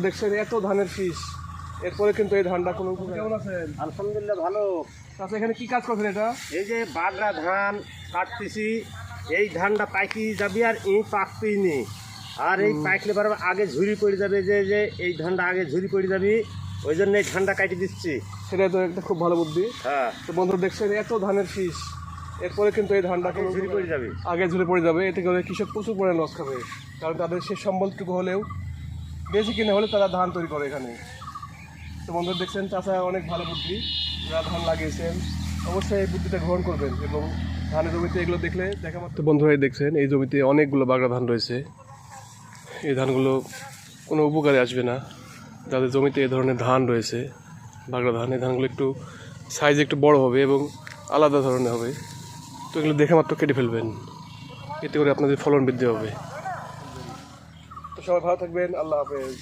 দেখছেন এত ধানের শীষ, এরপরে কিন্তু এই ধানটা কোনো কেমন আছেন? আলহামদুলিল্লাহ ভালো। আচ্ছা, এখানে কি কাজ করছেন এটা? এই যে বাগড়া ধান কাটতেছি, এই ধানটা পাইকি যাবি আর এই পাকতেই নেই। আর এই পাকলে বারবার আগে ঝুরি পড়ে যাবে, যে যে এই ধানটা আগে ঝুরি পড়ে যাবি, ওই জন্য এই ধানটা কাটি দিচ্ছি। সেটাই তো একটা খুব ভালো বুদ্ধি। হ্যাঁ, তো বন্ধুরা দেখছেন এত ধানের শীষ, এরপরে কিন্তু এই ধানটা আগে ঝুরি পড়ে যাবে। আগে ঝুলে পড়ে যাবে। এতে করে কৃষক প্রচুর পরিমাণে লস খাবে, কারণ তাদের সে সম্বলটুকু হলেও বেশি কিনে হলে তারা ধান তৈরি করে এখানে। তো বন্ধুরা দেখছেন চাষা অনেক ভালো বুদ্ধি, যারা ধান লাগিয়েছেন অবশ্যই এই বুদ্ধিটা গ্রহণ করবেন এবং ধানের জমিতে এগুলো দেখলে দেখা মাত্র। বন্ধুরা দেখছেন এই জমিতে অনেকগুলো বাগড়া ধান রয়েছে। এই ধানগুলো কোনো উপকারে আসবে না যাদের জমিতে এই ধরনের ধান রয়েছে, বাগড়া ধান। এই ধানগুলো একটু সাইজ একটু বড় হবে এবং আলাদা ধরনের হবে। তো এগুলো দেখে মাত্র কেটে ফেলবেন, এতে করে আপনাদের ফলন বৃদ্ধি হবে। তো সবাই ভালো থাকবেন, আল্লাহ হাফেজ।